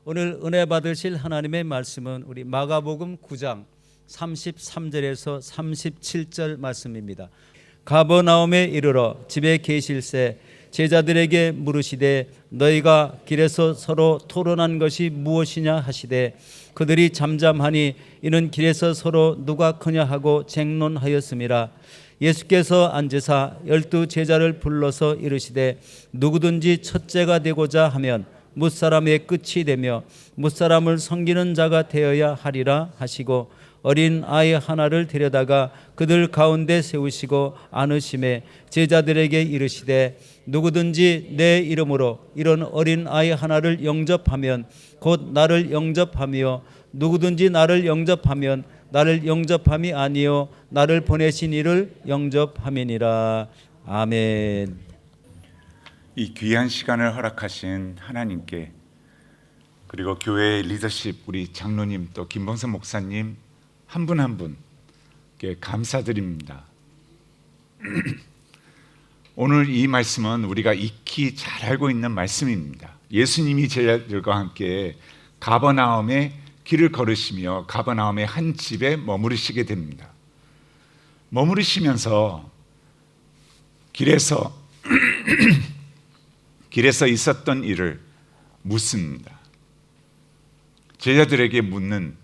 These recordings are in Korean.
오늘 은혜 받으실 하나님의 말씀은 우리 마가복음 9장 33절에서 37절 말씀입니다. 가버나움에 이르러 집에 계실새 제자들에게 물으시되 너희가 길에서 서로 토론한 것이 무엇이냐 하시되 그들이 잠잠하니 이는 길에서 서로 누가 크냐 하고 쟁론하였음이라. 예수께서 앉으사 12 제자를 불러서 이르시되 누구든지 첫째가 되고자 하면 뭇사람의 끝이 되며 뭇사람을 섬기는 자가 되어야 하리라 하시고 어린 아이 하나를 데려다가 그들 가운데 세우시고 안으심에 제자들에게 이르시되 누구든지 내 이름으로 이런 어린 아이 하나를 영접하면 곧 나를 영접하며 누구든지 나를 영접하면 나를 영접함이 아니요 나를 보내신 이를 영접함이니라. 아멘. 이 귀한 시간을 허락하신 하나님께, 그리고 교회의 리더십 우리 장로님 또 김범선 목사님 한 분 한 분께 감사드립니다. 오늘 이 말씀은 우리가 익히 잘 알고 있는 말씀입니다. 예수님이 제자들과 함께 가버나움에 길을 걸으시며 가버나움의 한 집에 머무르시게 됩니다. 머무르시면서 길에서 있었던 일을 묻습니다. 제자들에게 묻는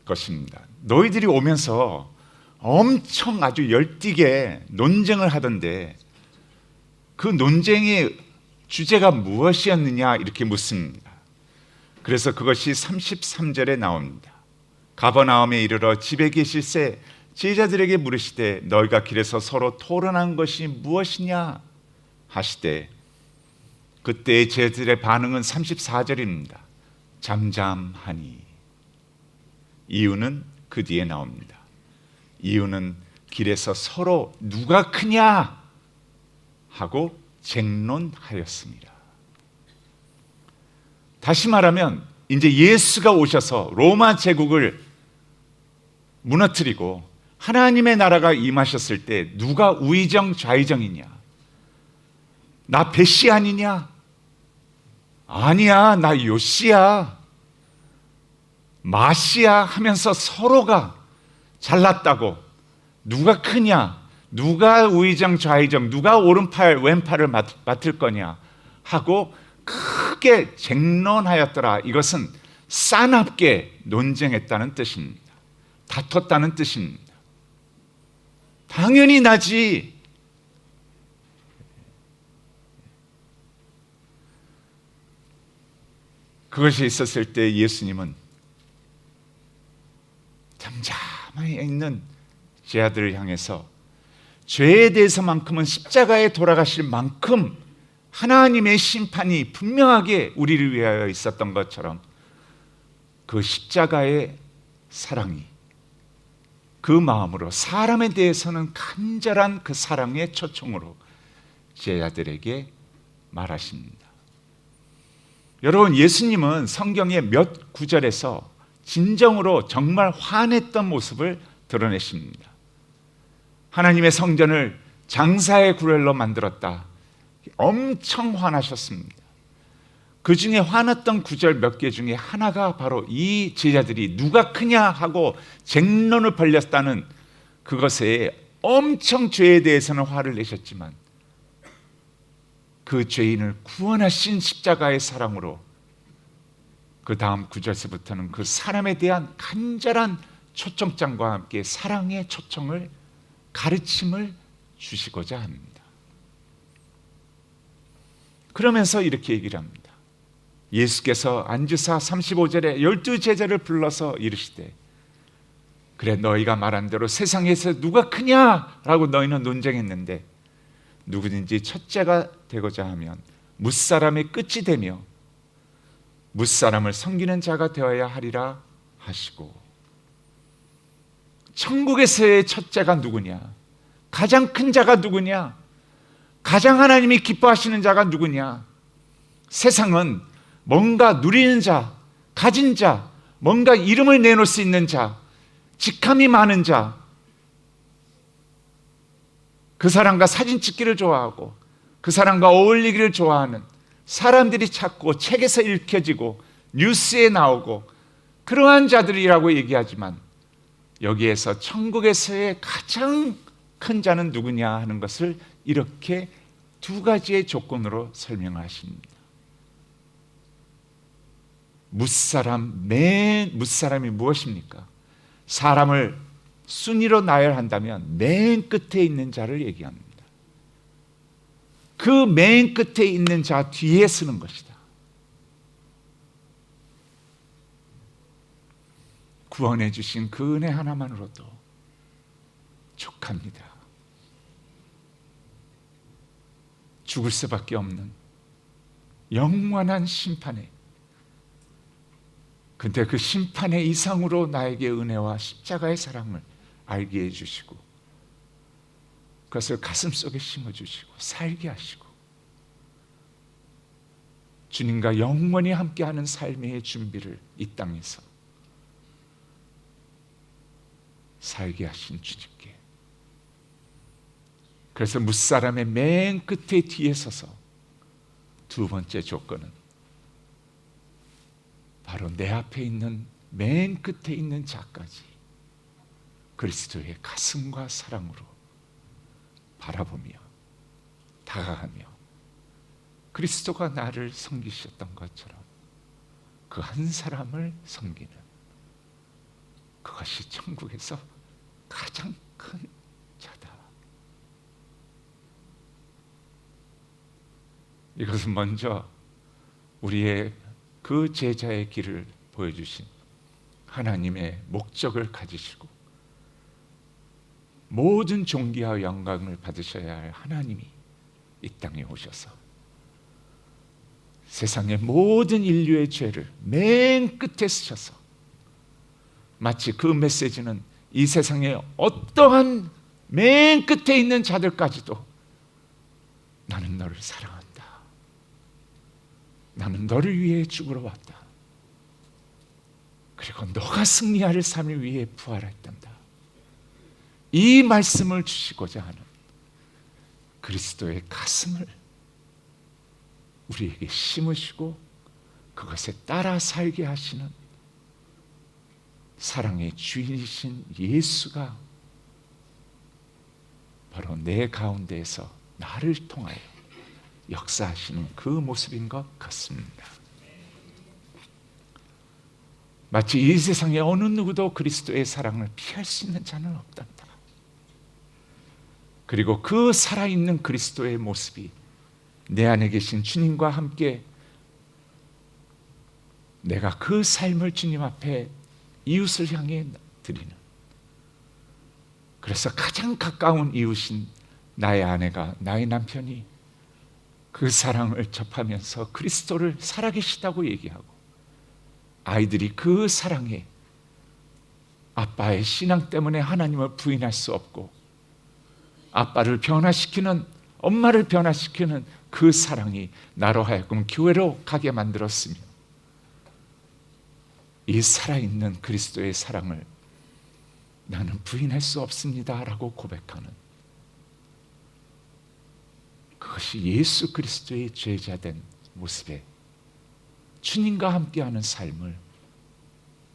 것입니다. 너희들이 오면서 엄청 아주 열띠게 논쟁을 하던데 그 논쟁의 주제가 무엇이었느냐 이렇게 묻습니다. 그래서 그것이 33절에 나옵니다. 가버나움에 이르러 집에 계실새 제자들에게 물으시되 너희가 길에서 서로 토론한 것이 무엇이냐 하시되 그때 제자들의 반응은 34절입니다. 잠잠하니. 이유는 그 뒤에 나옵니다. 이유는 길에서 서로 누가 크냐 하고 쟁론하였습니다. 다시 말하면 이제 예수가 오셔서 로마 제국을 무너뜨리고 하나님의 나라가 임하셨을 때 누가 우의정 좌의정이냐? 나 배씨 아니냐? 아니야, 나 요씨야, 마씨야 하면서 서로가 잘났다고, 누가 크냐, 누가 우의정 좌의정, 누가 오른팔 왼팔을 맡을 거냐 하고 크게 쟁론하였더라. 이것은 싸납게 논쟁했다는 뜻입니다. 다퉜다는 뜻입니다. 당연히 나지. 그것이 있었을 때 예수님은 잠잠하게 있는 제자들을 향해서 죄에 대해서만큼은 십자가에 돌아가실 만큼 하나님의 심판이 분명하게 우리를 위하여 있었던 것처럼 그 십자가의 사랑이 그 마음으로 사람에 대해서는 간절한 그 사랑의 초청으로 제자들에게 말하십니다. 여러분, 예수님은 성경의 몇 구절에서 진정으로 정말 화냈던 모습을 드러내십니다. 하나님의 성전을 장사의 구렬로 만들었다. 엄청 화나셨습니다. 그 중에 화났던 구절 몇 개 중에 하나가 바로 이 제자들이 누가 크냐 하고 쟁론을 벌였다는 그것에 엄청 죄에 대해서는 화를 내셨지만 그 죄인을 구원하신 십자가의 사랑으로 그 다음 구절서부터는 그 사람에 대한 간절한 초청장과 함께 사랑의 초청을, 가르침을 주시고자 합니다. 그러면서 이렇게 얘기를 합니다. 예수께서 앉으사 35절에 12 제자를 불러서 이르시되 그래, 너희가 말한 대로 세상에서 누가 크냐라고 너희는 논쟁했는데 누구든지 첫째가 되고자 하면 뭇사람의 끝이 되며 뭇사람을 섬기는 자가 되어야 하리라 하시고, 천국에서의 첫째가 누구냐? 가장 큰 자가 누구냐? 가장 하나님이 기뻐하시는 자가 누구냐? 세상은 뭔가 누리는 자, 가진 자, 뭔가 이름을 내놓을 수 있는 자, 직함이 많은 자, 그 사람과 사진 찍기를 좋아하고 그 사람과 어울리기를 좋아하는 사람들이 찾고 책에서 읽혀지고 뉴스에 나오고 그러한 자들이라고 얘기하지만 여기에서 천국에서의 가장 큰 자는 누구냐 하는 것을 이렇게 두 가지의 조건으로 설명하십니다. 무사람이 무엇입니까? 사람을 순위로 나열한다면 맨 끝에 있는 자를 얘기합니다. 그 맨 끝에 있는 자 뒤에 쓰는 것이다. 구원해 주신 그 은혜 하나만으로도 족합니다. 죽을 수밖에 없는 영원한 심판에, 근데 그 심판의 이상으로 나에게 은혜와 십자가의 사랑을 알게 해주시고 그것을 가슴속에 심어주시고 살게 하시고 주님과 영원히 함께하는 삶의 준비를 이 땅에서 살게 하신 주님께, 그래서 무사람의 맨 끝에 뒤에 서서 두 번째 조건은 바로 내 앞에 있는 맨 끝에 있는 자까지 그리스도의 가슴과 사랑으로 바라보며 다가가며 그리스도가 나를 섬기셨던 것처럼 그 한 사람을 섬기는, 그것이 천국에서 가장 큰 자다. 이것은 먼저 우리의 그 제자의 길을 보여주신 하나님의 목적을 가지시고 모든 존귀와 영광을 받으셔야 할 하나님이 이 땅에 오셔서 세상의 모든 인류의 죄를 맨 끝에 쓰셔서, 마치 그 메시지는 이 세상의 어떠한 맨 끝에 있는 자들까지도 나는 너를 사랑한다, 나는 너를 위해 죽으러 왔다, 그리고 너가 승리할 삶을 위해 부활했단다, 이 말씀을 주시고자 하는 그리스도의 가슴을 우리에게 심으시고 그것에 따라 살게 하시는 사랑의 주인이신 예수가 바로 내 가운데에서 나를 통하여 역사하시는 그 모습인 것 같습니다. 마치 이 세상에 어느 누구도 그리스도의 사랑을 피할 수 있는 자는 없단다. 그리고 그 살아있는 그리스도의 모습이 내 안에 계신 주님과 함께 내가 그 삶을 주님 앞에 이웃을 향해 드리는, 그래서 가장 가까운 이웃인 나의 아내가, 나의 남편이 그 사랑을 접하면서 그리스도를 살아계시다고 얘기하고, 아이들이 그 사랑에 아빠의 신앙 때문에 하나님을 부인할 수 없고 아빠를 변화시키는, 엄마를 변화시키는 그 사랑이 나로 하여금 교회로 가게 만들었으며, 이 살아있는 그리스도의 사랑을 나는 부인할 수 없습니다 라고 고백하는, 그것이 예수 그리스도의 제자된 모습에 주님과 함께하는 삶을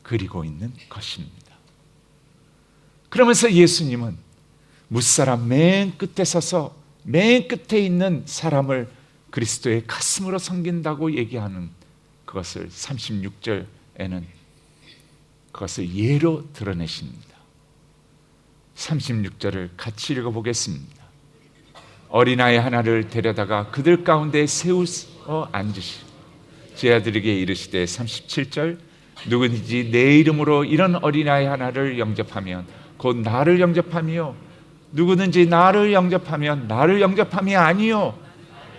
그리고 있는 것입니다. 그러면서 예수님은 무사람 맨 끝에 서서 맨 끝에 있는 사람을 그리스도의 가슴으로 섬긴다고 얘기하는 그것을 36절에는 그것을 예로 드러내십니다. 36절을 같이 읽어보겠습니다. 어린아이 하나를 데려다가 그들 가운데 세우어 앉으시고 제자들에게 이르시되, 37절, 누구든지 내 이름으로 이런 어린아이 하나를 영접하면 곧 나를 영접하며, 누구든지 나를 영접하면 나를 영접함이 아니요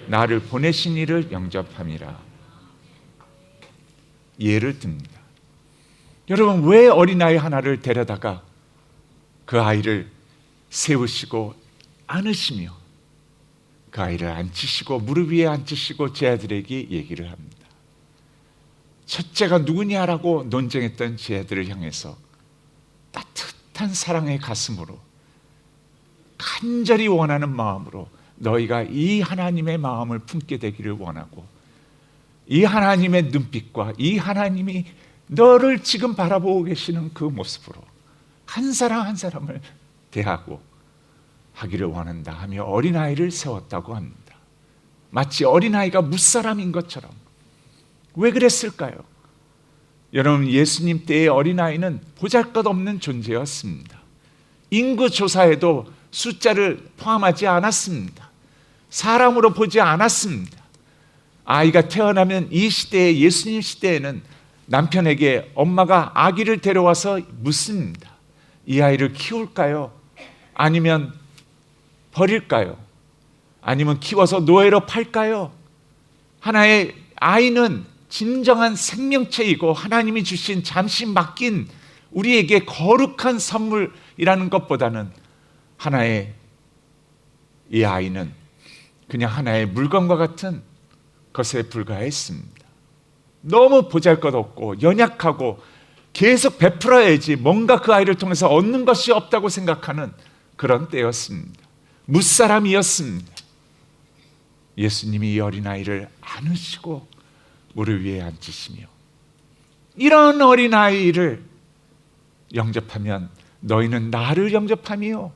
나를 보내신 이를 영접함이라. 예를 듭니다. 여러분, 왜 어린아이 하나를 데려다가 그 아이를 세우시고 안으시며 그 아이를 앉히시고 무릎 위에 앉히시고 제자들에게 얘기를 합니다. 첫째가 누구냐라고 논쟁했던 제자들을 향해서 따뜻한 사랑의 가슴으로, 간절히 원하는 마음으로 너희가 이 하나님의 마음을 품게 되기를 원하고 이 하나님의 눈빛과 이 하나님이 너를 지금 바라보고 계시는 그 모습으로 한 사람 한 사람을 대하고 하기를 원한다 하며 어린아이를 세웠다고 합니다. 마치 어린아이가 무사람인 것처럼. 왜 그랬을까요? 여러분, 예수님 때의 어린아이는 보잘것없는 존재였습니다. 인구 조사에도 숫자를 포함하지 않았습니다. 사람으로 보지 않았습니다. 아이가 태어나면 이 시대에, 예수님 시대에는 남편에게 엄마가 아기를 데려와서 묻습니다. 이 아이를 키울까요? 아니면 버릴까요? 아니면 키워서 노예로 팔까요? 하나의 아이는 진정한 생명체이고 하나님이 주신 잠시 맡긴 우리에게 거룩한 선물이라는 것보다는 하나의, 이 아이는 그냥 하나의 물건과 같은 것에 불과했습니다. 너무 보잘것없고 연약하고 계속 베풀어야지 뭔가 그 아이를 통해서 얻는 것이 없다고 생각하는 그런 때였습니다. 무사람이었습니다. 예수님이 이 어린아이를 안으시고 무릎 위에 앉히시며 이런 어린아이를 영접하면 너희는 나를 영접함이요.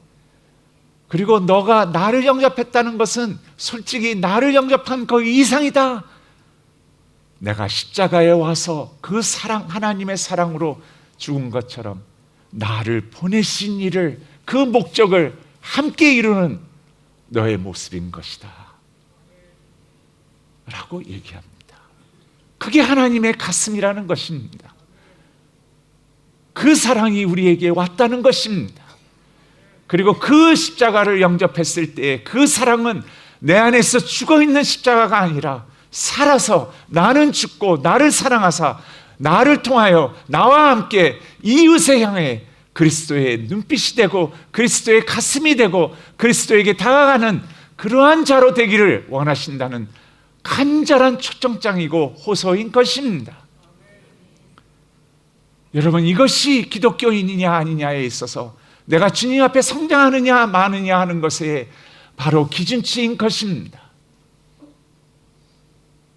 그리고 너가 나를 영접했다는 것은 솔직히 나를 영접한 그 이상이다. 내가 십자가에 와서 그 사랑, 하나님의 사랑으로 죽은 것처럼 나를 보내신 일을, 그 목적을 함께 이루는 너의 모습인 것이다 라고 얘기합니다. 그게 하나님의 가슴이라는 것입니다. 그 사랑이 우리에게 왔다는 것입니다. 그리고 그 십자가를 영접했을 때 그 사랑은 내 안에서 죽어있는 십자가가 아니라 살아서 나는 죽고 나를 사랑하사 나를 통하여 나와 함께 이웃을 향해 그리스도의 눈빛이 되고 그리스도의 가슴이 되고 그리스도에게 다가가는 그러한 자로 되기를 원하신다는 간절한 초청장이고 호소인 것입니다. 여러분, 이것이 기독교인이냐 아니냐에 있어서 내가 주님 앞에 성장하느냐 마느냐 하는 것에 바로 기준치인 것입니다.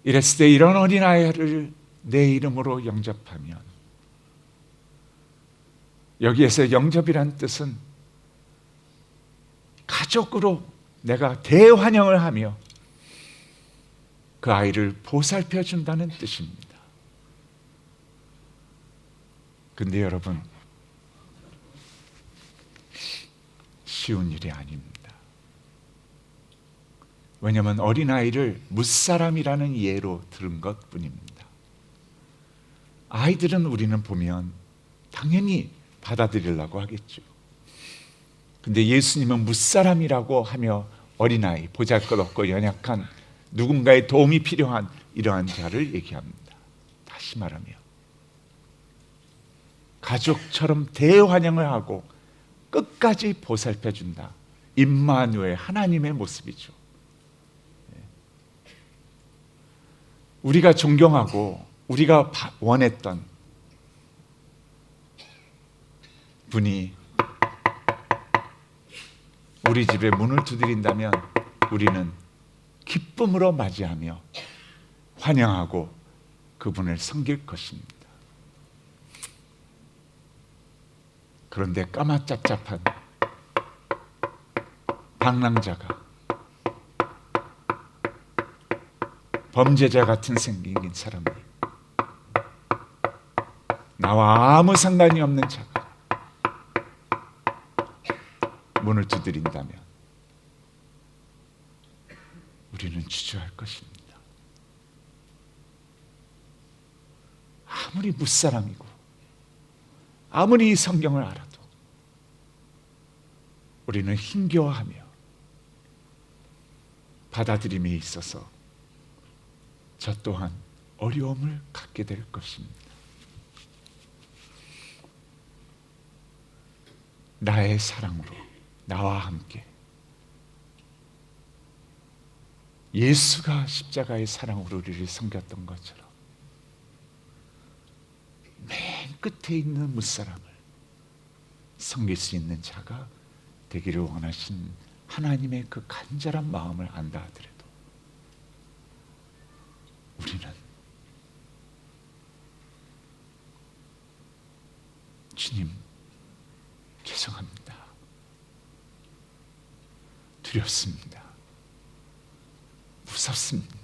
이랬을 때 이런 어린아이를 내 이름으로 영접하면, 여기에서 영접이란 뜻은 가족으로 내가 대환영을 하며 그 아이를 보살펴 준다는 뜻입니다. 근데 여러분, 쉬운 일이 아닙니다. 왜냐하면 어린아이를 무사람이라는 예로 들은 것뿐입니다. 아이들은 우리는 보면 당연히 받아들이려고 하겠죠. 근데 예수님은 무사람이라고 하며 어린아이, 보잘것없고 연약한 누군가의 도움이 필요한 이러한 자를 얘기합니다. 다시 말하며 가족처럼 대환영을 하고 끝까지 보살펴준다. 임마누엘, 하나님의 모습이죠. 우리가 존경하고 우리가 원했던 분이 우리 집에 문을 두드린다면 우리는 기쁨으로 맞이하며 환영하고 그분을 섬길 것입니다. 그런데 까마짭짭한 방랑자가, 범죄자 같은 생긴 사람이, 나와 아무 상관이 없는 자가 문을 두드린다면 우리는 주저할 것입니다. 아무리 무사람이고 아무리 이 성경을 알아도 우리는 힘겨워하며 받아들임에 있어서 저 또한 어려움을 갖게 될 것입니다. 나의 사랑으로 나와 함께 예수가 십자가의 사랑으로 우리를 섬겼던 것처럼 맨 끝에 있는 무사람을 섬길 수 있는 자가 되기를 원하신 하나님의 그 간절한 마음을 안다 하더라도 우리는 주님, 죄송합니다. 두렵습니다. 무섭습니다.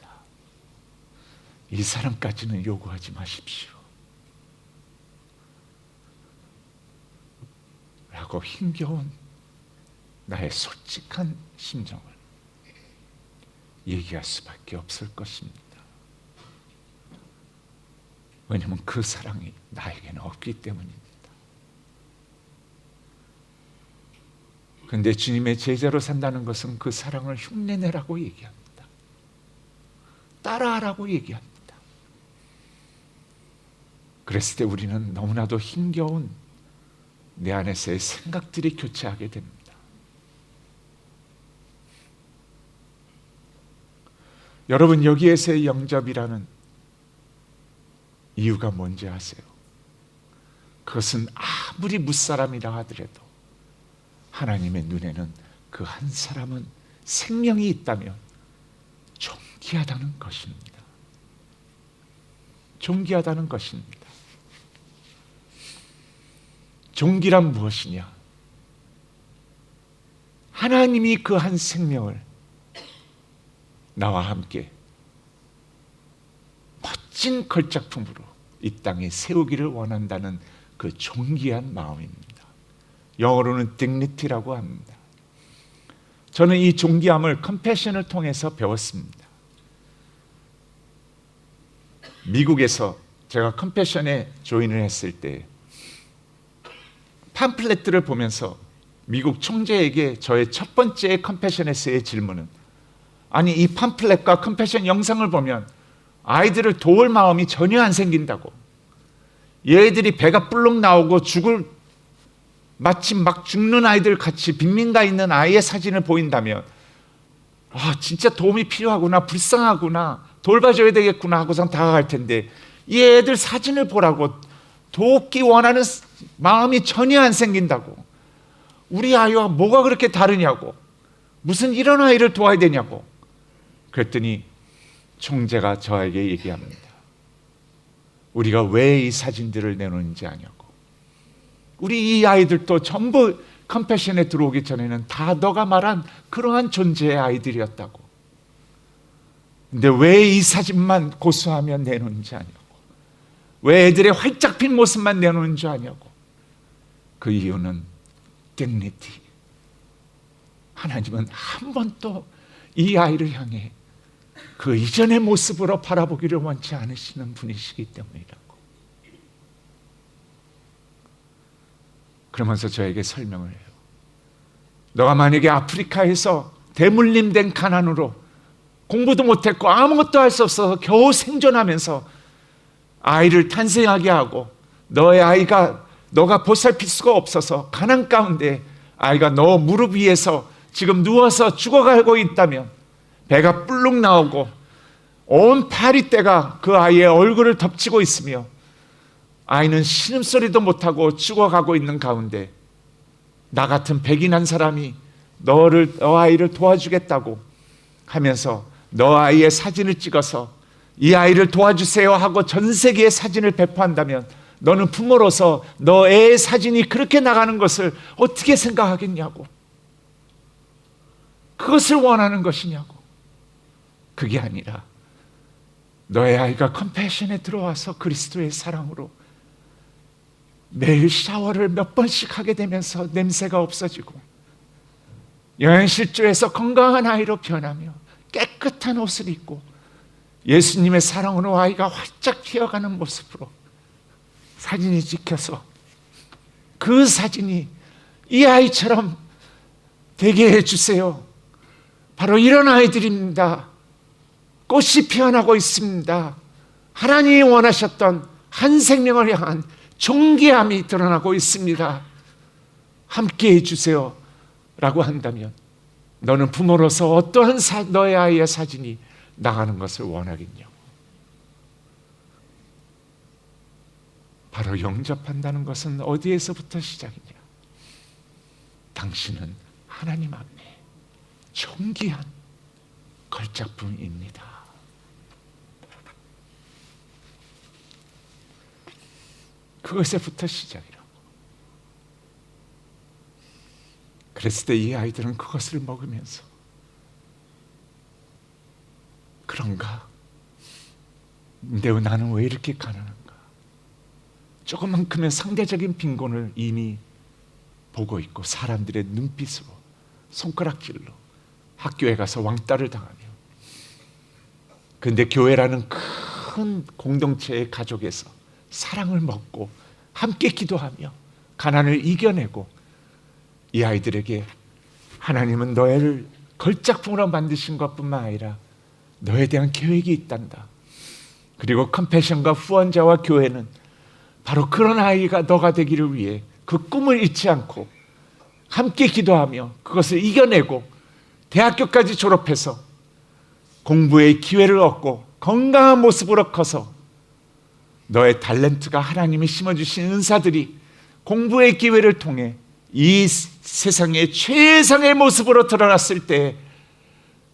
이 사람까지는 요구하지 마십시오. 라고 힘겨운 나의 솔직한 심정을 얘기할 수밖에 없을 것입니다. 왜냐하면 그 사랑이 나에게는 없기 때문입니다. 그런데 주님의 제자로 산다는 것은 그 사랑을 흉내내라고 얘기합니다. 따라하라고 얘기합니다. 그랬을 때 우리는 너무나도 힘겨운 내 안에서의 생각들이 교체하게 됩니다. 여러분, 여기에서의 영접이라는 이유가 뭔지 아세요? 그것은 아무리 무사람이라 하더라도 하나님의 눈에는 그 한 사람은 생명이 있다면 존귀하다는 것입니다. 존귀하다는 것입니다. 존귀란 무엇이냐? 하나님이 그 한 생명을 나와 함께 멋진 걸작품으로 이 땅에 세우기를 원한다는 그 존귀한 마음입니다. 영어로는 dignity라고 합니다. 저는 이 존귀함을 컴패션을 통해서 배웠습니다. 미국에서 제가 컴패션에 조인을 했을 때 팜플렛들을 보면서 미국 총재에게 저의 첫 번째 컴패션에서의 질문은, 아니 이 팜플렛과 컴패션 영상을 보면 아이들을 도울 마음이 전혀 안 생긴다고, 얘들이 배가 불룩 나오고 마치 막 죽는 아이들 같이 빈민가 있는 아이의 사진을 보인다면 진짜 도움이 필요하구나, 불쌍하구나, 돌봐줘야 되겠구나 하고선 다가갈 텐데 이 애들 사진을 보라고 돕기 원하는 마음이 전혀 안 생긴다고. 우리 아이와 뭐가 그렇게 다르냐고, 무슨 이런 아이를 도와야 되냐고. 그랬더니 총재가 저에게 얘기합니다. 우리가 왜 이 사진들을 내놓는지 아냐고. 우리 이 아이들도 전부 컴패션에 들어오기 전에는 다 너가 말한 그러한 존재의 아이들이었다고. 근데 왜 이 사진만 고수하면 내놓는지 아냐고. 왜 애들의 활짝 핀 모습만 내놓는 줄 아냐고. 그 이유는 dignity. 하나님은 한 번도 이 아이를 향해 그 이전의 모습으로 바라보기를 원치 않으시는 분이시기 때문이라고. 그러면서 저에게 설명을 해요. 너가 만약에 아프리카에서 대물림된 가난으로 공부도 못했고 아무것도 할 수 없어서 겨우 생존하면서 아이를 탄생하게 하고 너의 아이가 너가 보살필 수가 없어서 가난 가운데 아이가 너 무릎 위에서 지금 누워서 죽어가고 있다면, 배가 불룩 나오고 온 파리떼가 그 아이의 얼굴을 덮치고 있으며 아이는 신음소리도 못하고 죽어가고 있는 가운데 나 같은 백인한 사람이 너 아이를 도와주겠다고 하면서 너 아이의 사진을 찍어서 이 아이를 도와주세요 하고 전 세계에 사진을 배포한다면 너는 부모로서 너 애의 사진이 그렇게 나가는 것을 어떻게 생각하겠냐고. 그것을 원하는 것이냐고. 그게 아니라 너의 아이가 컴패션에 들어와서 그리스도의 사랑으로 매일 샤워를 몇 번씩 하게 되면서 냄새가 없어지고 영양실조에서 건강한 아이로 변하며 깨끗한 옷을 입고 예수님의 사랑으로 아이가 활짝 피어가는 모습으로 사진이 찍혀서 그 사진이 이 아이처럼 되게 해주세요. 바로 이런 아이들입니다. 꽃이 피어나고 있습니다. 하나님이 원하셨던 한 생명을 향한 존귀함이 드러나고 있습니다. 함께 해주세요 라고 한다면 너는 부모로서 어떠한 너의 아이의 사진이 나가는 것을 원하겠냐고. 바로 영접한다는 것은 어디에서부터 시작이냐? 당신은 하나님 앞에 존귀한 걸작품입니다. 그것에부터 시작이라고. 그랬을 때 이 아이들은 그것을 먹으면서 그런가? 나는 왜 이렇게 가난한가? 조금만큼의 상대적인 빈곤을 이미 보고 있고 사람들의 눈빛으로 손가락질로 학교에 가서 왕따를 당하며, 그런데 교회라는 큰 공동체의 가족에서 사랑을 먹고 함께 기도하며 가난을 이겨내고, 이 아이들에게 하나님은 너를 걸작품으로 만드신 것뿐만 아니라 너에 대한 계획이 있단다. 그리고 컴패션과 후원자와 교회는 바로 그런 아이가 너가 되기를 위해 그 꿈을 잊지 않고 함께 기도하며 그것을 이겨내고 대학교까지 졸업해서 공부의 기회를 얻고 건강한 모습으로 커서 너의 탤런트가 하나님이 심어주신 은사들이 공부의 기회를 통해 이 세상의 최상의 모습으로 드러났을 때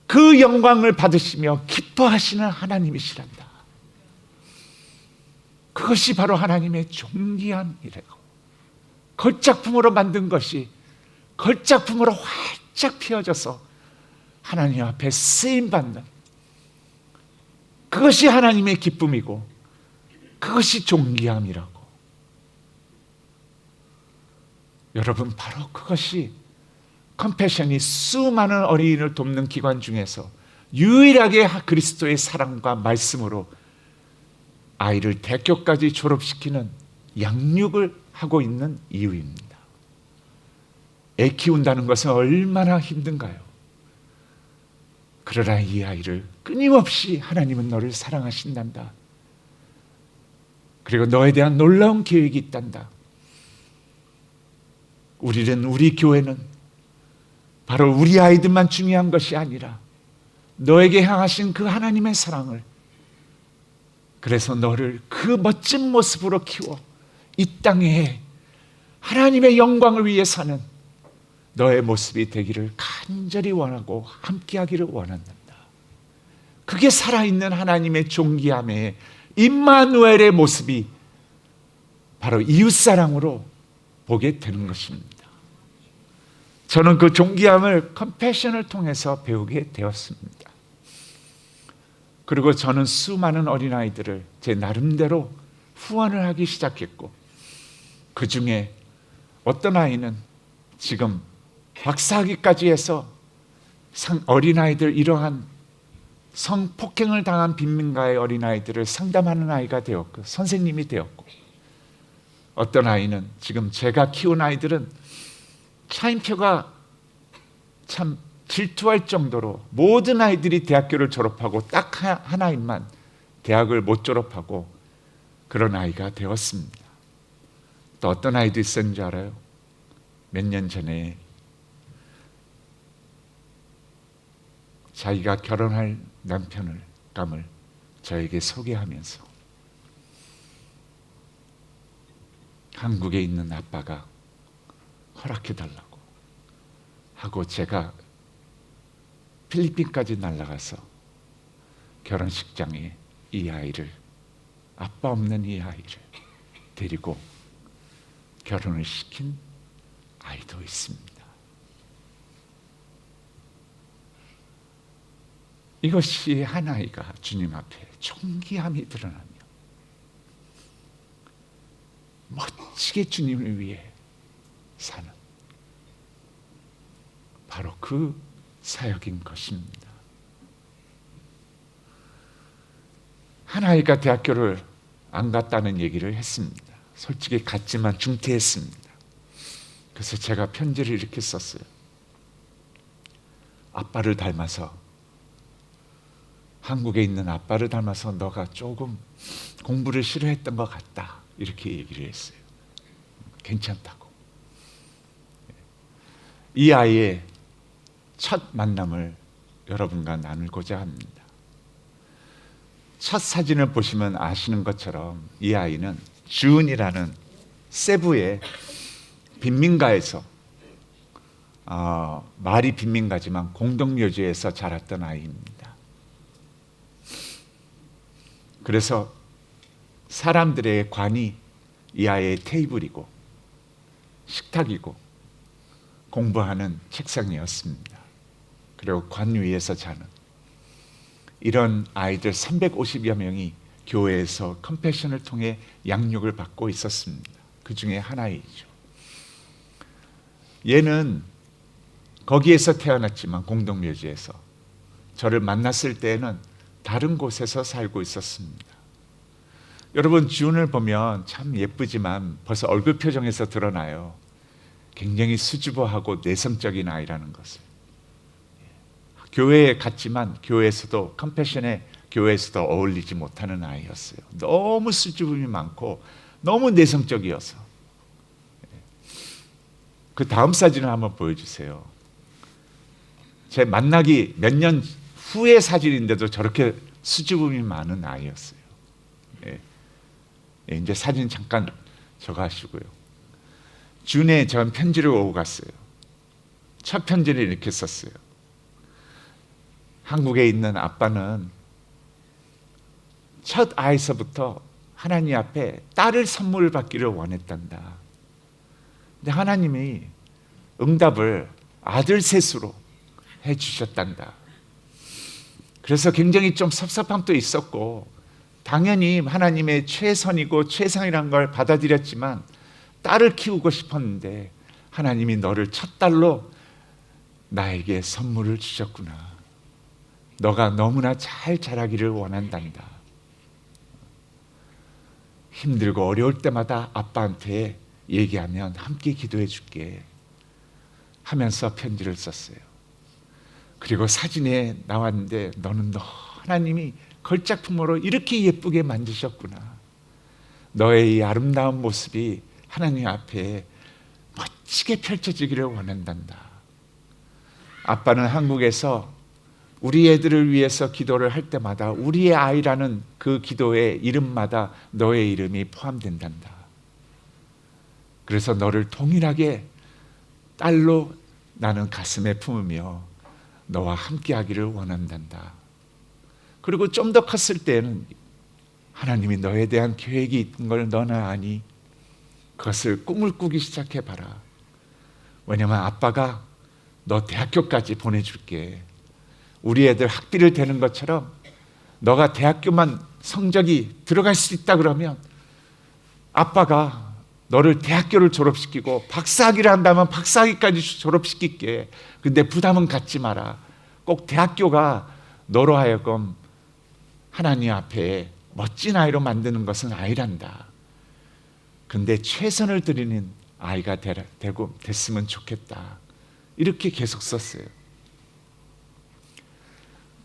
그 영광을 받으시며 기뻐하시는 하나님이시란다. 그것이 바로 하나님의 존귀함이라고. 걸작품으로 만든 것이 걸작품으로 활짝 피어져서 하나님 앞에 쓰임받는, 그것이 하나님의 기쁨이고 그것이 존귀함이라고. 여러분, 바로 그것이 컴패션이 수많은 어린이를 돕는 기관 중에서 유일하게 그리스도의 사랑과 말씀으로 아이를 대학교까지 졸업시키는 양육을 하고 있는 이유입니다. 애 키운다는 것은 얼마나 힘든가요? 그러나 이 아이를 끊임없이 하나님은 너를 사랑하신단다. 그리고 너에 대한 놀라운 계획이 있단다. 우리 교회는 바로 우리 아이들만 중요한 것이 아니라 너에게 향하신 그 하나님의 사랑을, 그래서 너를 그 멋진 모습으로 키워 이 땅에 하나님의 영광을 위해 사는 너의 모습이 되기를 간절히 원하고 함께하기를 원한다. 그게 살아있는 하나님의 존귀함의 임마누엘의 모습이 바로 이웃사랑으로 보게 되는 것입니다. 저는 그 존귀함을 컴패션을 통해서 배우게 되었습니다. 그리고 저는 수많은 어린아이들을 제 나름대로 후원을 하기 시작했고, 그 중에 어떤 아이는 지금 박사학위까지 해서 어린아이들, 이러한 성폭행을 당한 빈민가의 어린아이들을 상담하는 아이가 되었고 선생님이 되었고, 어떤 아이는 지금 제가 키운 아이들은 차인표가 참 질투할 정도로 모든 아이들이 대학교를 졸업하고 딱 하나인만 대학을 못 졸업하고 그런 아이가 되었습니다. 또 어떤 아이도 있었는지 알아요? 몇 년 전에 자기가 결혼할 남편을 저에게 소개하면서 한국에 있는 아빠가 허락해달라고 하고 제가 필리핀까지 날아가서 결혼식장에 이 아이를, 아빠 없는 이 아이를 데리고 결혼을 시킨 아이도 있습니다. 이것이 한 아이가 주님 앞에 존귀함이 드러나며 멋지게 주님을 위해 사는 바로 그 사역인 것입니다. 한 아이가 대학교를 안 갔다는 얘기를 했습니다. 솔직히 갔지만 중퇴했습니다. 그래서 제가 편지를 이렇게 썼어요. 아빠를 닮아서, 한국에 있는 아빠를 닮아서 너가 조금 공부를 싫어했던 것 같다, 이렇게 얘기를 했어요. 괜찮다고. 이 아이의 첫 만남을 여러분과 나누고자 합니다. 첫 사진을 보시면 아시는 것처럼 이 아이는 주은이라는 세부의 빈민가에서, 말이 빈민가지만 공동묘지에서 자랐던 아이입니다. 그래서 사람들의 관이 이 아이의 테이블이고 식탁이고 공부하는 책상이었습니다. 그리고 관 위에서 자는 이런 아이들 350여 명이 교회에서 컴패션을 통해 양육을 받고 있었습니다. 그 중에 하나이죠. 얘는 거기에서 태어났지만 공동묘지에서 저를 만났을 때에는 다른 곳에서 살고 있었습니다. 여러분, 준을 보면 참 예쁘지만 벌써 얼굴 표정에서 드러나요. 굉장히 수줍어하고 내성적인 아이라는 것을. 교회에 갔지만 교회에서도 컴패션에 교회에서도 어울리지 못하는 아이였어요. 너무 수줍음이 많고 너무 내성적이어서. 그 다음 사진을 한번 보여주세요. 제 만나기 몇 년 후의 사진인데도 저렇게 수줍음이 많은 아이였어요. 이제 사진 잠깐 저거 하시고요. 준에 전 편지를 오고 갔어요. 첫 편지를 이렇게 썼어요. 한국에 있는 아빠는 첫 아이서부터 하나님 앞에 딸을 선물 받기를 원했단다. 근데 하나님이 응답을 아들 셋으로 해주셨단다. 그래서 굉장히 좀 섭섭함도 있었고 당연히 하나님의 최선이고 최상이라는 걸 받아들였지만 딸을 키우고 싶었는데 하나님이 너를 첫 딸로 나에게 선물을 주셨구나. 너가 너무나 잘 자라기를 원한단다. 힘들고 어려울 때마다 아빠한테 얘기하면 함께 기도해 줄게 하면서 편지를 썼어요. 그리고 사진에 나왔는데 너는 하나님이 걸작품으로 이렇게 예쁘게 만드셨구나. 너의 이 아름다운 모습이 하나님 앞에 멋지게 펼쳐지기를 원한단다. 아빠는 한국에서 우리 애들을 위해서 기도를 할 때마다 우리의 아이라는 그 기도의 이름마다 너의 이름이 포함된단다. 그래서 너를 동일하게 딸로 나는 가슴에 품으며 너와 함께하기를 원한단다. 그리고 좀 더 컸을 때는 하나님이 너에 대한 계획이 있는 걸 너는 아니. 그것을 꿈을 꾸기 시작해봐라. 왜냐하면 아빠가 너 대학교까지 보내줄게. 우리 애들 학비를 대는 것처럼 너가 대학교만 성적이 들어갈 수 있다 그러면 아빠가 너를 대학교를 졸업시키고 박사학위를 한다면 박사학위까지 졸업시킬게. 근데 부담은 갖지 마라. 꼭 대학교가 너로 하여금 하나님 앞에 멋진 아이로 만드는 것은 아니란다. 근데 최선을 들이는 아이가 되고 됐으면 좋겠다. 이렇게 계속 썼어요.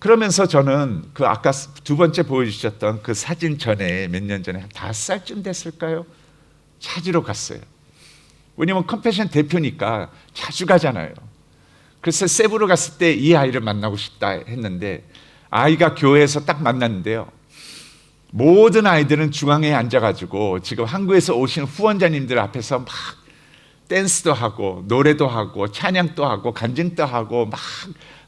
그러면서 저는 그 아까 두 번째 보여주셨던 그 사진 전에 몇 년 전에 한 5살쯤 됐을까요? 찾으러 갔어요. 왜냐면 컴패션 대표니까 자주 가잖아요. 그래서 세부로 갔을 때 이 아이를 만나고 싶다 했는데 아이가 교회에서 딱 만났는데요. 모든 아이들은 중앙에 앉아가지고 지금 한국에서 오신 후원자님들 앞에서 막 댄스도 하고 노래도 하고 찬양도 하고 간증도 하고 막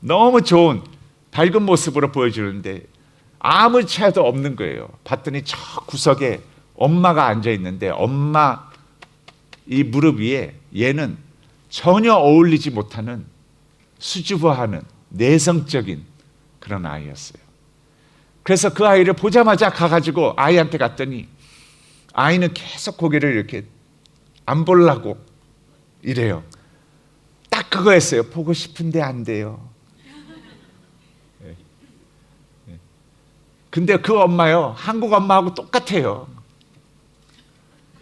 너무 좋은 밝은 모습으로 보여주는데 아무 차도 없는 거예요. 봤더니 저 구석에 엄마가 앉아 있는데 엄마 이 무릎 위에 얘는 전혀 어울리지 못하는 수줍어하는 내성적인 그런 아이였어요. 그래서 그 아이를 보자마자 가가지고 아이한테 갔더니 아이는 계속 고개를 이렇게 안 보려고 이래요. 딱 그거였어요. 보고 싶은데 안 돼요. 근데 그 엄마요, 한국 엄마하고 똑같아요.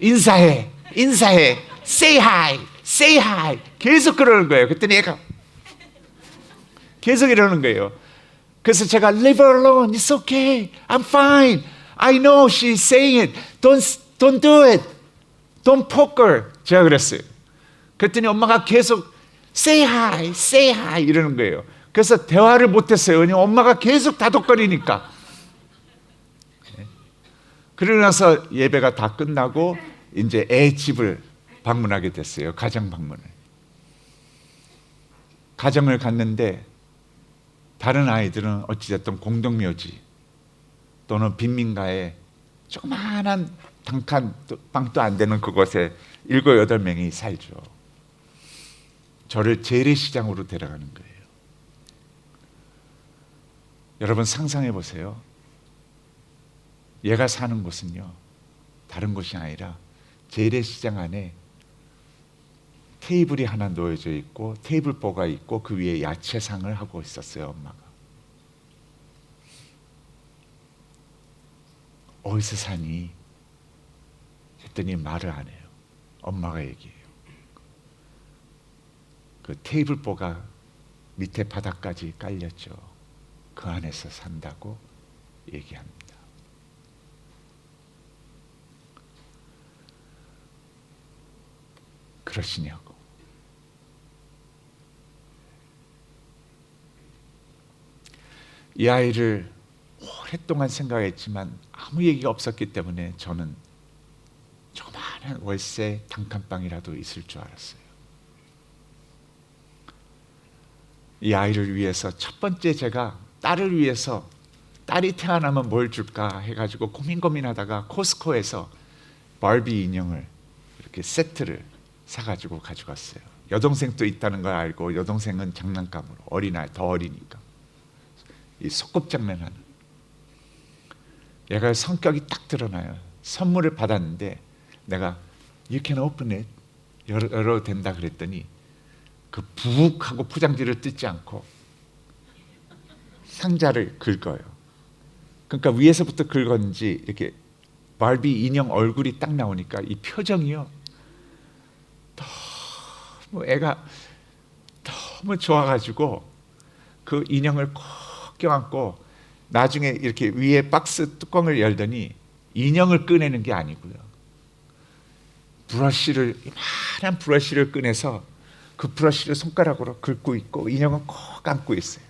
인사해, say hi, 계속 그러는 거예요. 그랬더니 얘가 계속 이러는 거예요. 그래서 제가 leave her alone, it's okay, I'm fine, I know she's saying it, don't do it, don't poke her. 제가 그랬어요. 그랬더니 엄마가 계속 say hi 이러는 거예요. 그래서 대화를 못했어요. 왜냐면 엄마가 계속 다독거리니까. 그러고 나서 예배가 다 끝나고 이제 애 집을 방문하게 됐어요. 가정 방문을. 가정을 갔는데 다른 아이들은 어찌됐든 공동묘지 또는 빈민가에 조그마한 단칸방도 안 되는 그곳에 7, 8명이 살죠. 저를 재래시장으로 데려가는 거예요. 여러분 상상해 보세요. 얘가 사는 곳은요, 다른 곳이 아니라 재래시장 안에 테이블이 하나 놓여져 있고 테이블보가 있고 그 위에 야채상을 하고 있었어요. 엄마가. 어디서 사니? 했더니 말을 안 해요. 엄마가 얘기해요. 그 테이블보가 밑에 바닥까지 깔렸죠. 그 안에서 산다고 얘기합니다. 그러시냐고. 이 아이를 오랫동안 생각했지만 아무 얘기가 없었기 때문에 저는 조그마한 월세 단칸방이라도 있을 줄 알았어요. 이 아이를 위해서 첫 번째 제가 딸을 위해서, 딸이 태어나면 뭘 줄까 해가지고 고민하다가 코스코에서 바비 인형을 이렇게 세트를 사가지고 가져갔어요. 여동생도 있다는 걸 알고, 여동생은 장난감으로, 어린아이 더 어리니까 이 소꿉장난하는, 얘가 성격이 딱 드러나요. 선물을 받았는데 내가 You can open it, 열어도 된다 그랬더니 그 부엌하고 포장지를 뜯지 않고 상자를 긁어요. 그러니까 위에서부터 긁었는지 이렇게 바비 인형 얼굴이 딱 나오니까 이 표정이요, 너무 애가 너무 좋아가지고 그 인형을 꼭 껴안고, 나중에 이렇게 위에 박스 뚜껑을 열더니 인형을 꺼내는 게 아니고요, 브러쉬를, 이만한 브러쉬를 꺼내서 그 브러쉬를 손가락으로 긁고 있고 인형은 꼭 안고 있어요.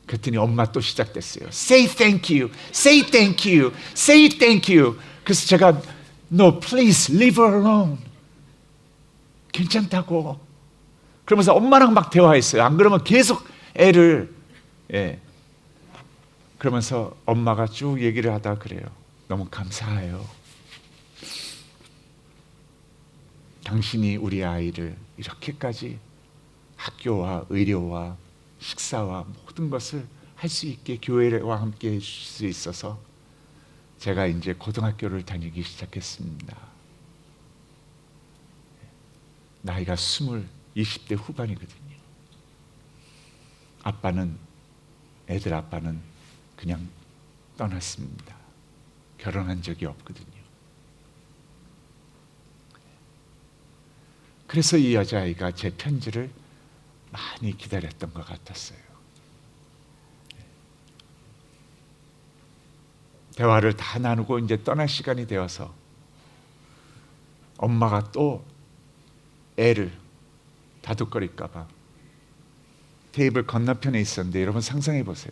그랬더니 엄마 또 시작됐어요. Say thank you, say thank you, say thank you. 그래서 제가 No, please leave her alone. 괜찮다고. 그러면서 엄마랑 막 대화했어요. 안 그러면 계속 애를, 그러면서 엄마가 쭉 얘기를 하다 그래요. 너무 감사해요. 당신이 우리 아이를 이렇게까지 학교와 의료와 식사와 모든 것을 할 수 있게 교회와 함께 해줄 수 있어서 제가 이제 고등학교를 다니기 시작했습니다. 나이가 20대 후반이거든요. 애들 아빠는 그냥 떠났습니다. 결혼한 적이 없거든요. 그래서 이 여자아이가 제 편지를 많이 기다렸던 것 같았어요. 대화를 다 나누고 이제 떠날 시간이 되어서 엄마가 또 애를 다독거릴까 봐 테이블 건너편에 있었는데, 여러분 상상해 보세요.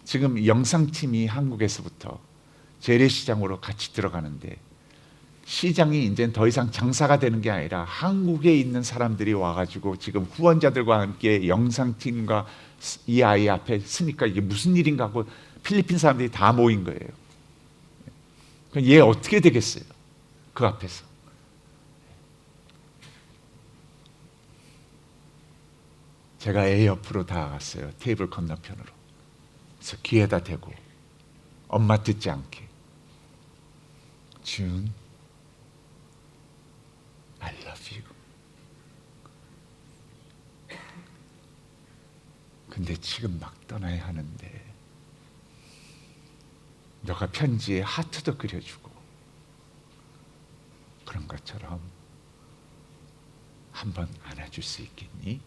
지금 영상팀이 한국에서부터 재래시장으로 같이 들어가는데, 시장이 이제 더 이상 장사가 되는 게 아니라 한국에 있는 사람들이 와가지고 지금 후원자들과 함께 영상팀과 이 아이 앞에 서니까 이게 무슨 일인가 하고 필리핀 사람들이 다 모인 거예요. 얘 어떻게 되겠어요? 그 앞에서. 제가 애 옆으로 다가갔어요. 테이블 건너편으로. 그래서 귀에다 대고 엄마 듣지 않게, 준, I love you. 근데 지금 막 떠나야 하는데 너가 편지에 하트도 그려주고 그런 것처럼 한번 안아줄 수 있겠니?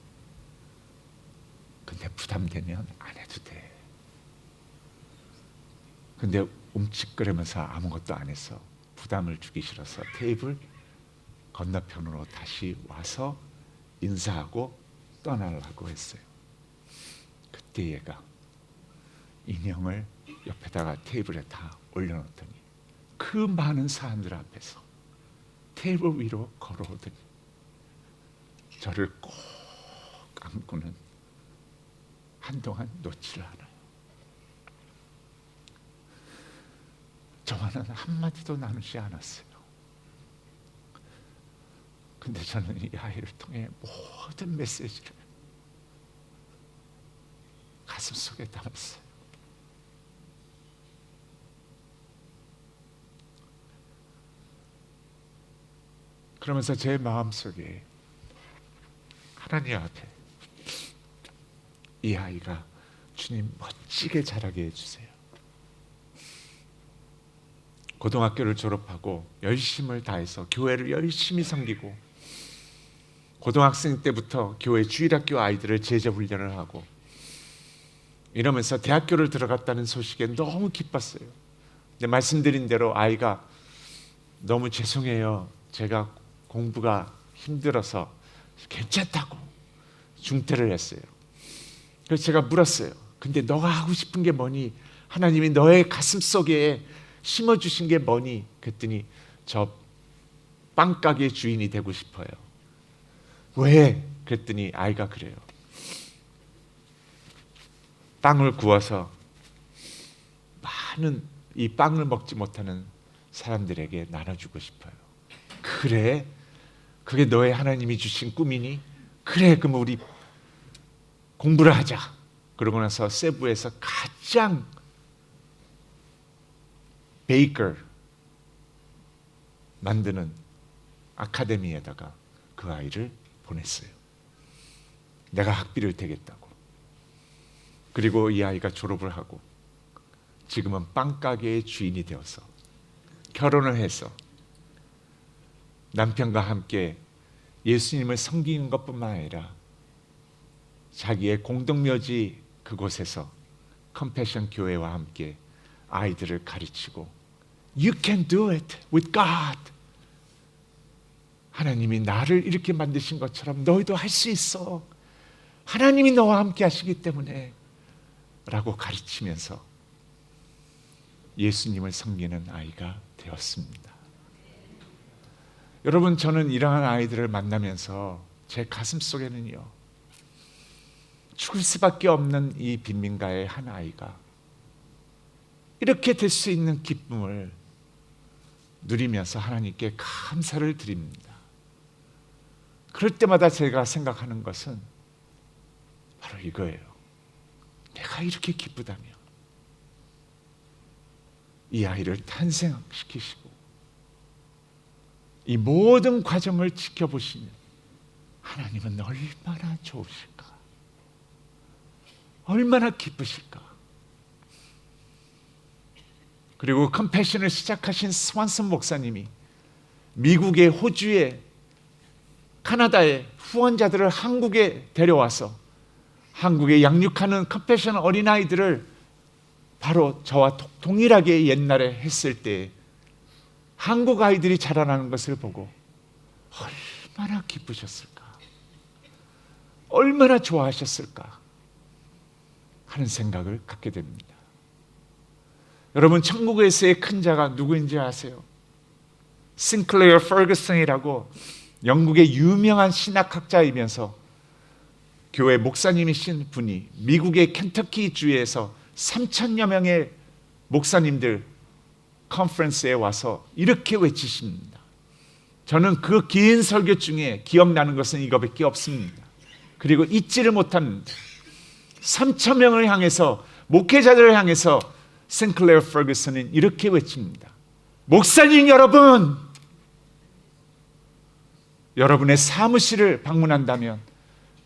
근데 부담되면 안 해도 돼. 근데 움찔거리면서 아무것도 안 해서 부담을 주기 싫어서 테이블 건너편으로 다시 와서 인사하고 떠나려고 했어요. 그때 얘가 인형을 옆에다가 테이블에 다 올려놓더니 그 많은 사람들 앞에서 테이블 위로 걸어오더니 저를 꼭 안고는 한동안 놓지를 않아요. 저와는 한마디도 나누지 않았어요. 근데 저는 이 아이를 통해 모든 메시지를 가슴속에 담았어요. 그러면서 제 마음속에 하나님 앞에 이 아이가 주님 멋지게 자라게 해주세요. 고등학교를 졸업하고 열심을 다해서 교회를 열심히 섬기고 고등학생 때부터 교회 주일학교 아이들을 제자 훈련을 하고 이러면서 대학교를 들어갔다는 소식에 너무 기뻤어요. 근데 말씀드린 대로 아이가 너무 죄송해요. 제가 공부가 힘들어서 괜찮다고 중퇴를 했어요. 그래서 제가 물었어요. 근데 너가 하고 싶은 게 뭐니? 하나님이 너의 가슴 속에 심어주신 게 뭐니? 그랬더니 저 빵가게 주인이 되고 싶어요. 왜? 그랬더니 아이가 그래요. 빵을 구워서 많은 이 빵을 먹지 못하는 사람들에게 나눠주고 싶어요. 그래? 그게 너의 하나님이 주신 꿈이니? 그래, 그럼 우리 공부를 하자. 그러고 나서 세부에서 가장 베이커 만드는 아카데미에다가 그 아이를 보냈어요. 내가 학비를 대겠다고. 그리고 이 아이가 졸업을 하고 지금은 빵가게의 주인이 되어서 결혼을 해서 남편과 함께 예수님을 섬기는 것뿐만 아니라 자기의 공동묘지 그곳에서 컴패션 교회와 함께 아이들을 가르치고 You can do it with God. 하나님이 나를 이렇게 만드신 것처럼 너희도 할 수 있어. 하나님이 너와 함께 하시기 때문에 라고 가르치면서 예수님을 섬기는 아이가 되었습니다. 여러분, 저는 이러한 아이들을 만나면서 제 가슴 속에는요, 죽을 수밖에 없는 이 빈민가의 한 아이가 이렇게 될 수 있는 기쁨을 누리면서 하나님께 감사를 드립니다. 그럴 때마다 제가 생각하는 것은 바로 이거예요. 내가 이렇게 기쁘다면 이 아이를 탄생시키시고 이 모든 과정을 지켜보시는 하나님은 얼마나 좋으실까? 얼마나 기쁘실까? 그리고 컴패션을 시작하신 스완슨 목사님이 미국의, 호주의, 카나다의 후원자들을 한국에 데려와서 한국에 양육하는 컴패션 어린아이들을 바로 저와 동일하게 옛날에 했을 때 한국 아이들이 자라나는 것을 보고 얼마나 기쁘셨을까? 얼마나 좋아하셨을까? 하는 생각을 갖게 됩니다. 여러분, 천국에서의 큰 자가 누구인지 아세요? 싱클레어 퍼거슨이라고 영국의 유명한 신학학자이면서 교회 목사님이신 분이 미국의 켄터키 주에서 3,000여 명의 목사님들 컨퍼런스에 와서 이렇게 외치십니다. 저는 그 긴 설교 중에 기억나는 것은 이거밖에 없습니다. 그리고 잊지를 못합니다. 3,000명을 향해서, 목회자들을 향해서 싱클레어 퍼거슨은 이렇게 외칩니다. 목사님 여러분, 여러분의 사무실을 방문한다면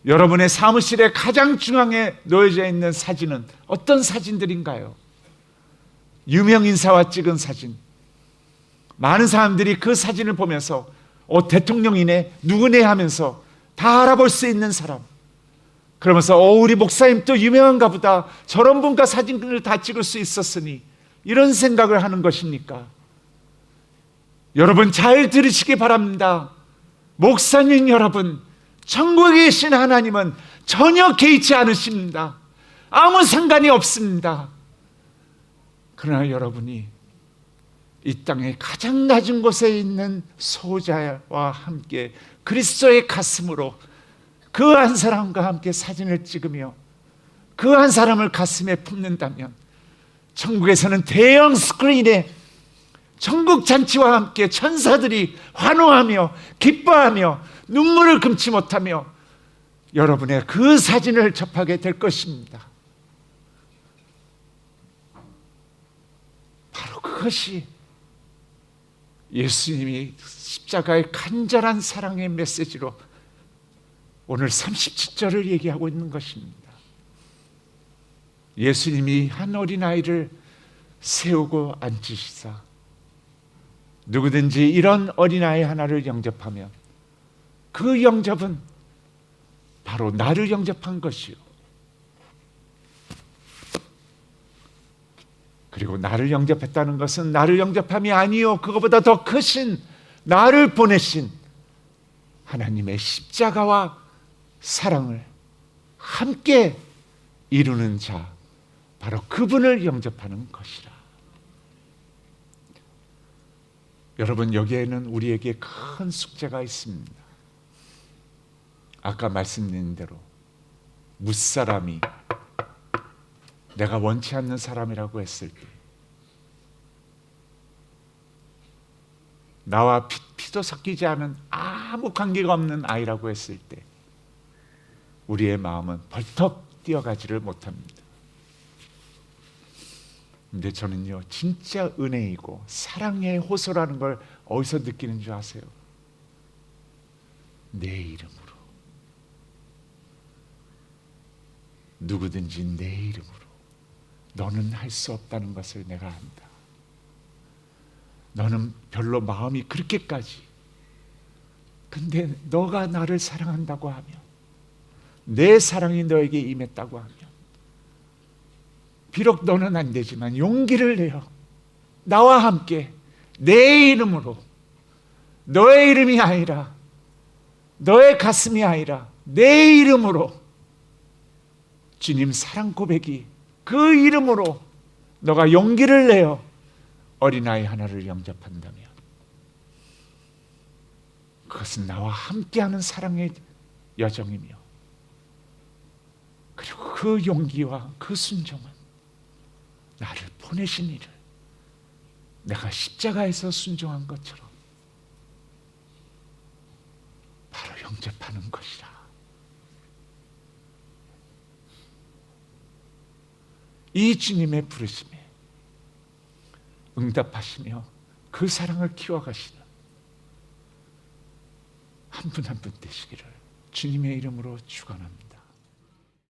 여러분의 사무실의 가장 중앙에 놓여져 있는 사진은 어떤 사진들인가요? 유명 인사와 찍은 사진. 많은 사람들이 그 사진을 보면서 대통령이네, 누구네 하면서 다 알아볼 수 있는 사람. 그러면서 우리 목사님 또 유명한가 보다. 저런 분과 사진을 다 찍을 수 있었으니, 이런 생각을 하는 것입니까? 여러분, 잘 들으시기 바랍니다. 목사님 여러분, 천국에 계신 하나님은 전혀 개의치 않으십니다. 아무 상관이 없습니다. 그러나 여러분이 이 땅의 가장 낮은 곳에 있는 소자와 함께 그리스도의 가슴으로 그 한 사람과 함께 사진을 찍으며 그 한 사람을 가슴에 품는다면 천국에서는 대형 스크린에 전국 잔치와 함께 천사들이 환호하며 기뻐하며 눈물을 금치 못하며 여러분의 그 사진을 접하게 될 것입니다. 바로 그것이 예수님이 십자가의 간절한 사랑의 메시지로 오늘 37절을 얘기하고 있는 것입니다. 예수님이 한 어린아이를 세우고 앉으시사 누구든지 이런 어린아이 하나를 영접하면 그 영접은 바로 나를 영접한 것이요, 그리고 나를 영접했다는 것은 나를 영접함이 아니요 그것보다 더 크신 나를 보내신 하나님의 십자가와 사랑을 함께 이루는 자, 바로 그분을 영접하는 것이라. 여러분, 여기에는 우리에게 큰 숙제가 있습니다. 아까 말씀드린 대로 무사람이 내가 원치 않는 사람이라고 했을 때, 나와 피도 섞이지 않은 아무 관계가 없는 아이라고 했을 때 우리의 마음은 벌떡 뛰어가지를 못합니다. 근데 저는요, 진짜 은혜이고 사랑의 호소라는 걸 어디서 느끼는 줄 아세요? 내 이름으로, 누구든지 내 이름으로 너는 할 수 없다는 것을 내가 안다. 너는 별로 마음이 그렇게까지, 근데 너가 나를 사랑한다고 하면, 내 사랑이 너에게 임했다고 하면, 비록 너는 안 되지만 용기를 내어 나와 함께 내 이름으로, 너의 이름이 아니라, 너의 가슴이 아니라 내 이름으로 주님 사랑 고백이, 그 이름으로 너가 용기를 내어 어린아이 하나를 영접한다면 그것은 나와 함께하는 사랑의 여정이며, 그리고 그 용기와 그 순종은 나를 보내신 이를 내가 십자가에서 순종한 것처럼 바로 영접하는 것이라. 이 주님의 부르심에 응답하시며 그 사랑을 키워가시는 한 분 한 분 되시기를 주님의 이름으로 축원합니다.